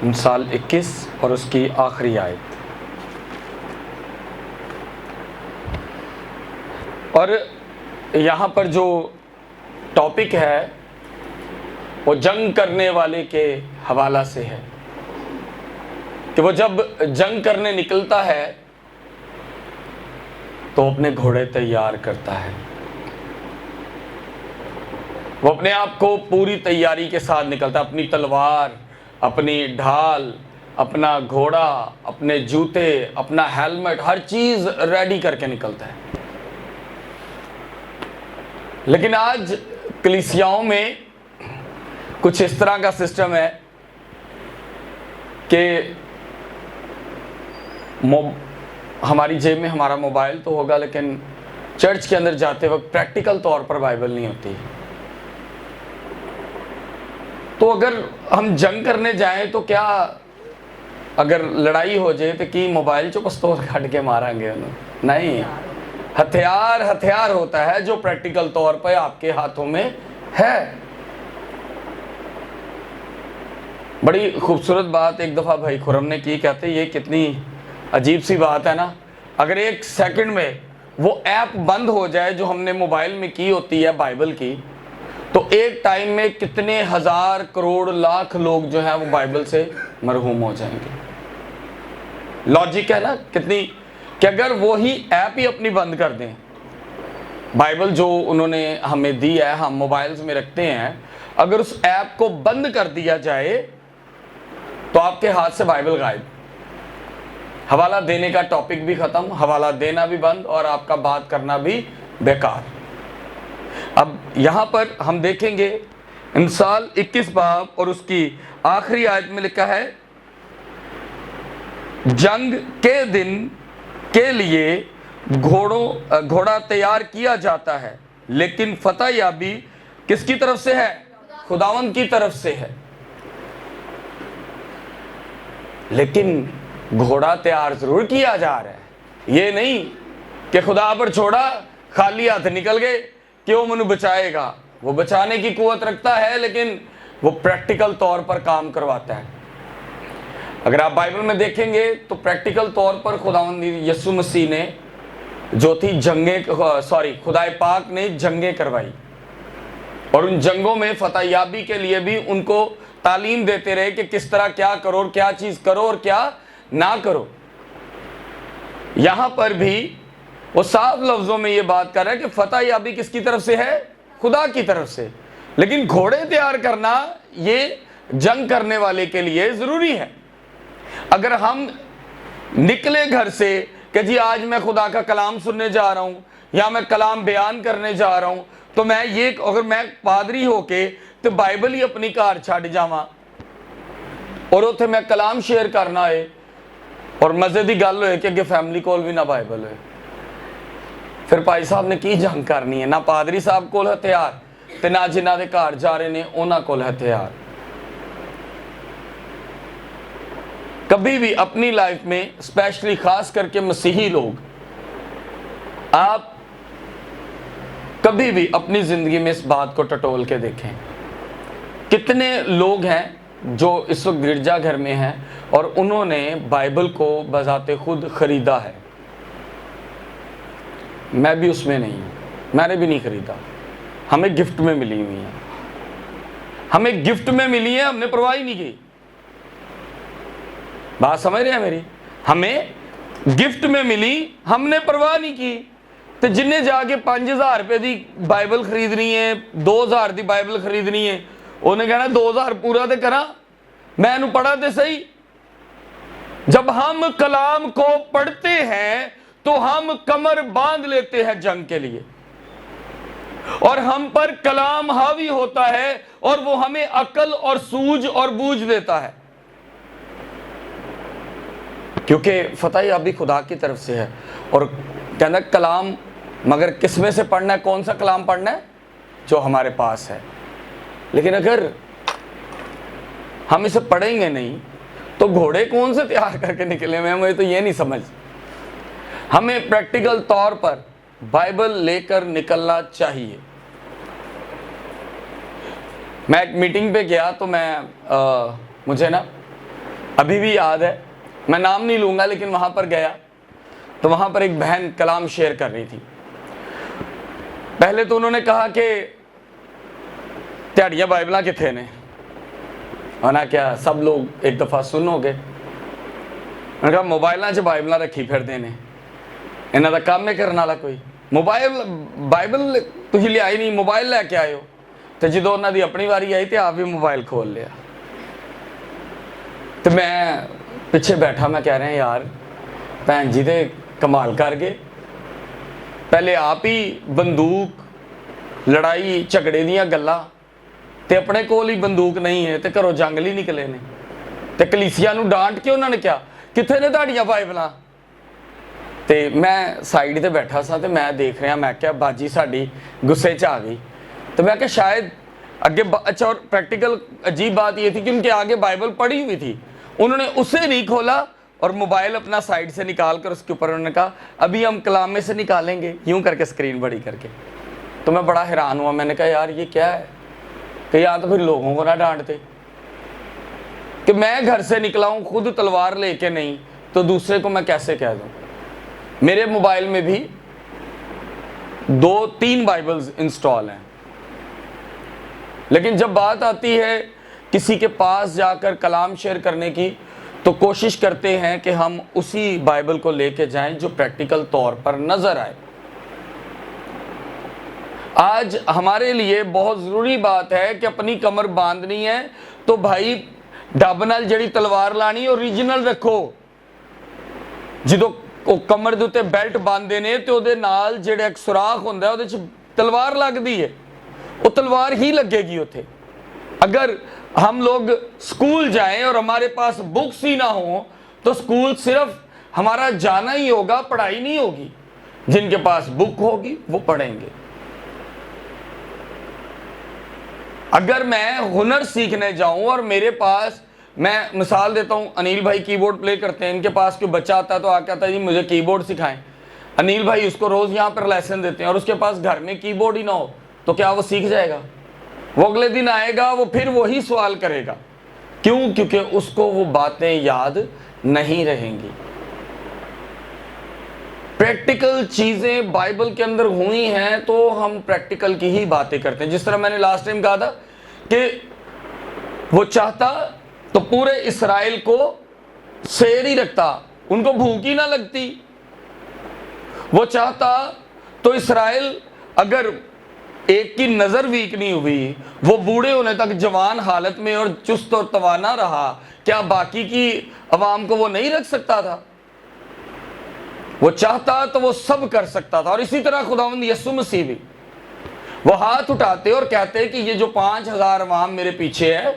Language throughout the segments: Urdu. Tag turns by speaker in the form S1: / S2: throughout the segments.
S1: امثال 21 اور اس کی آخری آیت. اور یہاں پر جو ٹاپک ہے وہ جنگ کرنے والے کے حوالہ سے ہے کہ وہ جب جنگ کرنے نکلتا ہے تو اپنے گھوڑے تیار کرتا ہے. وہ اپنے آپ کو پوری تیاری کے ساتھ نکلتا ہے، اپنی تلوار، اپنی ڈھال، اپنا گھوڑا، اپنے جوتے، اپنا ہیلمٹ، ہر چیز ریڈی کر کے نکلتا ہے. لیکن آج کلیسیاؤں میں کچھ اس طرح کا سسٹم ہے کہ ہماری جیب میں ہمارا موبائل تو ہوگا لیکن چرچ کے اندر جاتے وقت پریکٹیکل طور پر بائبل نہیں ہوتی. تو اگر ہم جنگ کرنے جائیں تو کیا اگر لڑائی ہو جائے تو کی موبائل چو پستول کھڑ کے ماریں گے انہوں؟ نہیں، ہتھیار ہوتا ہے جو پریکٹیکل طور پر آپ کے ہاتھوں میں ہے. بڑی خوبصورت بات ایک دفعہ بھائی خرم نے کی، کہتے یہ کتنی عجیب سی بات ہے نا، اگر ایک سیکنڈ میں وہ ایپ بند ہو جائے جو ہم نے موبائل میں کی ہوتی ہے بائبل کی، تو ایک ٹائم میں کتنے ہزار کروڑ لاکھ لوگ جو ہیں وہ بائبل سے مرحوم ہو جائیں گے. لاجک ہے نا کتنی، کہ اگر وہی ایپ ہی اپنی بند کر دیں، بائبل جو انہوں نے ہمیں دی ہے ہم موبائلز میں رکھتے ہیں، اگر اس ایپ کو بند کر دیا جائے تو آپ کے ہاتھ سے بائبل غائب، حوالہ دینے کا ٹاپک بھی ختم، حوالہ دینا بھی بند، اور آپ کا بات کرنا بھی بیکار. اب یہاں پر ہم دیکھیں گے امثال 21 باب اور اس کی آخری آیت میں لکھا ہے، جنگ کے دن کے لیے گھوڑا تیار کیا جاتا ہے، لیکن فتح یابی کس کی طرف سے ہے؟ خداوند کی طرف سے ہے. لیکن گھوڑا تیار ضرور کیا جا رہا ہے، یہ نہیں کہ خدا پر چھوڑا خالی ہاتھ نکل گئے کہ وہ منو بچائے گا. وہ بچانے کی قوت رکھتا ہے لیکن وہ پریکٹیکل طور پر کام کرواتا ہے. اگر آپ بائبل میں دیکھیں گے تو پریکٹیکل طور پر خداوند یسوع مسیح نے جو تھی خدا پاک نے جنگیں کروائی، اور ان جنگوں میں فتح یابی کے لیے بھی ان کو تعلیم دیتے رہے کہ کس طرح کیا کرو اور کیا چیز کرو اور کیا نہ کرو. یہاں پر بھی وہ صاف لفظوں میں یہ بات کر رہا ہے کہ فتح یابی کس کی طرف سے ہے؟ خدا کی طرف سے. لیکن گھوڑے تیار کرنا یہ جنگ کرنے والے کے لیے ضروری ہے. اگر ہم نکلے گھر سے کہ جی آج میں خدا کا کلام سننے جا رہا ہوں یا میں کلام بیان کرنے جا رہا ہوں، تو اگر میں پادری ہو کے تو بائبل ہی اپنی کار چھڑ جاواں اور اتنے میں کلام شیئر کرنا ہے اور مزے دی گل ہوئے کہ اگے فیملی کول بھی نہ بائبل ہوئے، پھر بھائی صاحب نے کی جنگ کرنی ہے؟ نہ پادری صاحب کول ہتھیار تے نہ جنہ دے گھر جا رہے نے انہاں کول ہتھیار. کبھی بھی اپنی لائف میں اسپیشلی خاص کر کے مسیحی لوگ، آپ کبھی بھی اپنی زندگی میں اس بات کو ٹٹول کے دیکھیں. کتنے لوگ ہیں جو اس وقت گرجا گھر میں ہیں اور انہوں نے بائبل کو بذات خود خریدا ہے. میں بھی اس میں نہیں ہوں، میں نے بھی نہیں خریدا، ہمیں گفٹ میں ملی ہوئی ہیں، ہمیں گفٹ میں ملی ہے، ہم نے پرواہ ہی نہیں کی. بات سمجھ رہے ہیں میری؟ ہمیں گفٹ میں ملی، ہم نے پرواہ نہیں کی. تو جن نے جا کے 5000 روپے دی بائبل خریدنی ہے، 2000 دی بائبل خریدنی ہے، انہیں کہنا 2000 پورا دے کرا، میں انہوں پڑھا دے صحیح. جب ہم کلام کو پڑھتے ہیں تو ہم کمر باندھ لیتے ہیں جنگ کے لیے، اور ہم پر کلام حاوی ہوتا ہے اور وہ ہمیں عقل اور سوجھ اور بوجھ دیتا ہے، کیونکہ فتح یابی خدا کی طرف سے ہے. اور کہنا کلام مگر کس میں سے پڑھنا ہے؟ کون سا کلام پڑھنا ہے؟ جو ہمارے پاس ہے. لیکن اگر ہم اسے پڑھیں گے نہیں تو گھوڑے کون سے تیار کر کے نکلے ہوئے ہیں؟ مجھے تو یہ نہیں سمجھ. ہمیں پریکٹیکل طور پر بائبل لے کر نکلنا چاہیے. میں ایک میٹنگ پہ گیا تو مجھے نا ابھی بھی یاد ہے، میں نام نہیں لوں گا، لیکن وہاں پر گیا تو وہاں پر ایک بہن کلام شیئر کر رہی تھی۔ پہلے تو انہوں نے کہا کہ تیاڑیاں بائبلاں کتنے نے، ورنہ کیا سب لوگ ایک دفعہ سنو گے۔ انہوں نے کہا موبائلاں چ بائبلاں رکھی پھردے نے، انہاں دا کام ہے کرنے والا کوئی، بائبل تسی لے آئی نہیں، موبائل لے کے آئے ہو۔ تو جدو انہاں دی اپنی واری آئی تو آپ بھی موبائل کھول لیا۔ تو میں پیچھے بیٹھا، میں کہہ رہے ہیں یار بھین جی تے کمال کر گئے، پہلے آپ ہی بندوق لڑائی جھگڑے دیاں گلاں تے اپنے کول ہی بندوق نہیں ہے تے گھروں جنگل ہی نکلے نے، تے کلیسیا نو ڈانٹ کے انہوں نے کیا کتنے نے تہاڈیاں بائبلاں؟ تے میں سائڈ تے بیٹھا سا تے میں دیکھ رہا، میں کہا باجی ساڈی غصے چ آ گئی۔ تو میں کہا شاید اگے اچھا، اور پریکٹیکل عجیب بات یہ تھی کہ ان کے آگے بائبل پڑھی ہوئی تھی، انہوں نے اسے نہیں کھولا اور موبائل اپنا سائڈ سے نکال کر اس کے اوپر انہوں نے کہا ابھی ہم کلام میں سے نکالیں گے، یوں کر کے اسکرین بڑی کر کے۔ تو میں بڑا حیران ہوا، میں نے کہا یار یہ کیا ہے، کہ یا تو پھر لوگوں کو نہ ڈانٹتے، کہ میں گھر سے نکلا ہوں خود تلوار لے کے نہیں تو دوسرے کو میں کیسے کہہ دوں؟ میرے موبائل میں بھی 2-3 بائبلز انسٹال ہیں، لیکن جب بات آتی ہے کسی کے پاس جا کر کلام شیئر کرنے کی تو کوشش کرتے ہیں کہ ہم اسی بائبل کو لے کے جائیں جو پریکٹیکل طور پر نظر آئے۔ آج ہمارے لیے بہت ضروری بات ہے کہ اپنی کمر باندھنی ہے تو بھائی ڈب نال جڑی تلوار لانی اوریجنل رکھو، جدو کمر دے تے بیلٹ باندھے نے تے اودے نال جڑا ایک سوراخ ہوندا ہے اودے چ تلوار لگدی ہے، وہ تلوار ہی لگے گی اتھے۔ اگر ہم لوگ سکول جائیں اور ہمارے پاس بکس ہی نہ ہوں تو سکول صرف ہمارا جانا ہی ہوگا، پڑھائی نہیں ہوگی۔ جن کے پاس بک ہوگی وہ پڑھیں گے۔ اگر میں ہنر سیکھنے جاؤں اور میرے پاس، میں مثال دیتا ہوں، انیل بھائی کی بورڈ پلے کرتے ہیں، ان کے پاس کوئی بچہ آتا ہے تو آ کے آتا ہے جی مجھے کی بورڈ سکھائیں، انیل بھائی اس کو روز یہاں پر لیسن دیتے ہیں اور اس کے پاس گھر میں کی بورڈ ہی نہ ہو تو کیا وہ سیکھ جائے گا؟ وہ اگلے دن آئے گا، وہ پھر وہی سوال کرے گا۔ کیوں؟ کیونکہ اس کو وہ باتیں یاد نہیں رہیں گی۔ پریکٹیکل چیزیں بائبل کے اندر ہوئی ہیں تو ہم پریکٹیکل کی ہی باتیں کرتے ہیں۔ جس طرح میں نے لاسٹ ٹائم کہا تھا کہ وہ چاہتا تو پورے اسرائیل کو سیر ہی رکھتا، ان کو بھوک ہی نہ لگتی۔ وہ چاہتا تو اسرائیل اگر ایک کی نظر ویک نہیں ہوئی، وہ بوڑھے ہونے تک جوان حالت میں اور چست اور توانا رہا، کیا باقی کی عوام کو وہ نہیں رکھ سکتا تھا؟ وہ چاہتا تو وہ سب کر سکتا تھا۔ اور اسی طرح خداوند یسوع مسیح بھی، وہ ہاتھ اٹھاتے اور کہتے کہ یہ جو 5000 عوام میرے پیچھے ہے،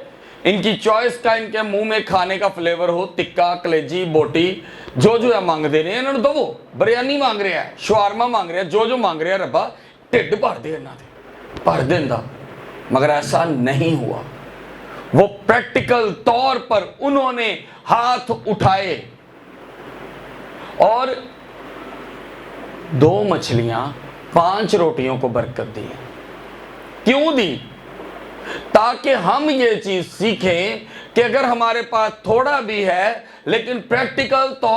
S1: ان کی چوائس کا، ان کے منہ میں کھانے کا فلیور ہو، تکا، کلیجی، بوٹی، جو ہے مانگ دے رہے ہیں، انہوں نے دو، بریانی مانگ رہے ہیں، شوارما مانگ رہے ہیں، جو مانگ رہے ہیں، ربا ٹھڈ بھر دے انہاں دے، بھر دیندا۔ مگر ایسا نہیں ہوا۔ وہ پریکٹیکل طور پر انہوں نے ہاتھ اٹھائے اور 2 مچھلیاں 5 روٹیوں کو برکت دی۔ کیوں دی؟ تاکہ ہم یہ چیز سیکھیں کہ اگر ہمارے پاس تھوڑا بھی ہے لیکن پریکٹیکل طور